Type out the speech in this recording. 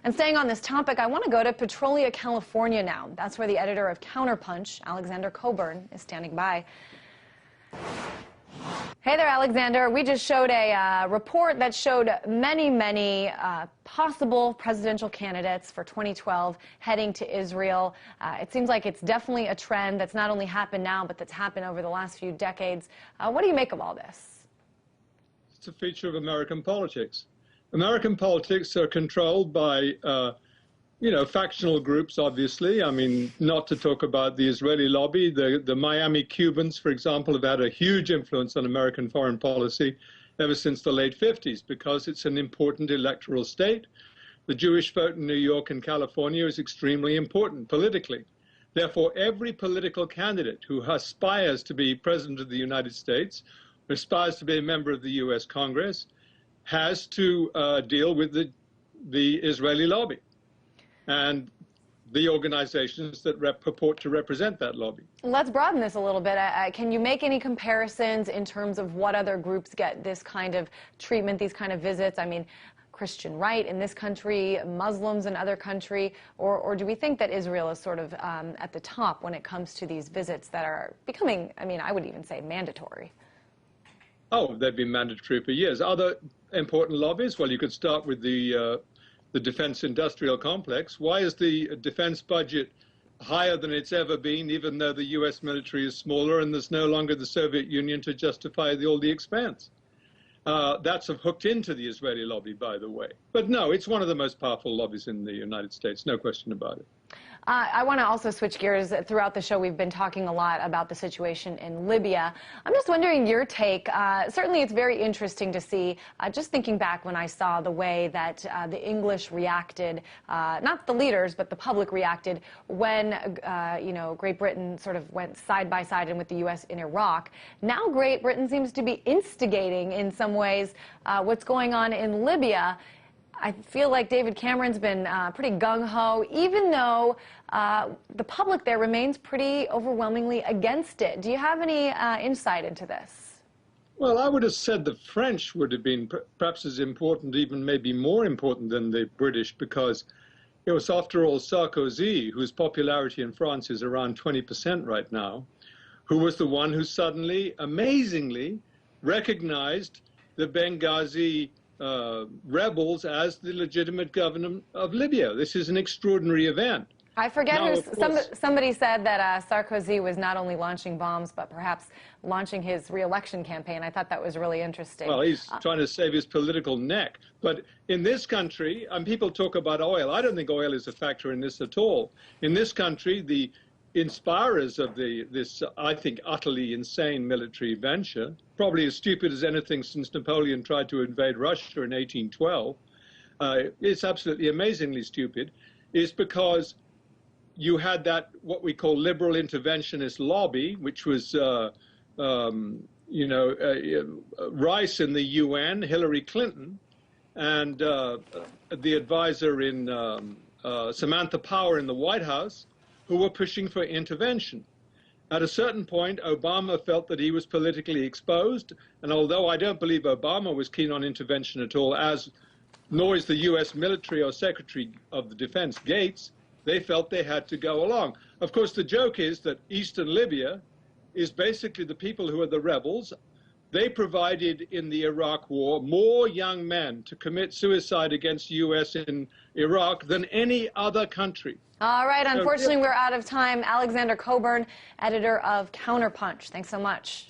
And staying on this topic, I want to go to Petrolia, California now. That's where the editor of Counterpunch, Alexander Cockburn, is standing by. Hey there, Alexander. We just showed a report that showed many possible presidential candidates for 2012 heading to Israel. It seems like it's definitely a trend that's not only happened now, but that's happened over the last few decades. What do you make of all this? It's a feature of American politics. American politics are controlled by factional groups, obviously. I mean, not to talk about the Israeli lobby. The Miami Cubans, for example, have had a huge influence on American foreign policy ever since the late 50s because it's an important electoral state. The Jewish vote in New York and California is extremely important politically. Therefore, every political candidate who aspires to be president of the United States, aspires to be a member of the U.S. Congress, has to deal with the Israeli lobby and the organizations that purport to represent that lobby. Let's broaden this a little bit. Can you make any comparisons in terms of what other groups get this kind of treatment, these kind of visits? I mean, Christian right in this country, Muslims in other country, or do we think that Israel is sort of at the top when it comes to these visits that are becoming, I mean, I would even say mandatory? Oh, they've been mandatory for years. Other important lobbies? Well, you could start with the defense industrial complex. Why is the defense budget higher than it's ever been, even though the U.S. military is smaller and there's no longer the Soviet Union to justify all the expense? That's hooked into the Israeli lobby, by the way. But no, it's one of the most powerful lobbies in the United States, no question about it. I want to also switch gears. Throughout the show, we've been talking a lot about the situation in Libya. I'm just wondering your take. Certainly, it's very interesting to see, just thinking back when I saw the way that the English reacted, not the leaders, but the public reacted when, Great Britain sort of went side by side with the U.S. in Iraq. Now Great Britain seems to be instigating, in some ways, what's going on in Libya. I feel like David Cameron's been pretty gung-ho, even though the public there remains pretty overwhelmingly against it. Do you have any insight into this? Well, I would have said the French would have been perhaps as important, even maybe more important than the British, because it was, after all, Sarkozy, whose popularity in France is around 20% right now, who was the one who suddenly, amazingly, recognized the Benghazi rebels as the legitimate government of Libya. This is an extraordinary event. I forget somebody said that Sarkozy was not only launching bombs, but perhaps launching his re-election campaign. I thought that was really interesting. Well, he's trying to save his political neck. But in this country, and people talk about oil, I don't think oil is a factor in this at all. In this country, the inspirers of this, I think, utterly insane military venture, probably as stupid as anything since Napoleon tried to invade Russia in 1812, it's absolutely amazingly stupid, is because you had that, what we call liberal interventionist lobby, which was, Rice in the UN, Hillary Clinton, and the advisor in Samantha Power in the White House, who were pushing for intervention. At a certain point, Obama felt that he was politically exposed, and although I don't believe Obama was keen on intervention at all, nor is the U.S. military or Secretary of the Defense Gates, they felt they had to go along. Of course, the joke is that eastern Libya is basically the people who are the rebels. They provided in the Iraq war more young men to commit suicide against the U.S. in Iraq than any other country. All right, unfortunately, we're out of time. Alexander Cockburn, editor of Counterpunch. Thanks so much.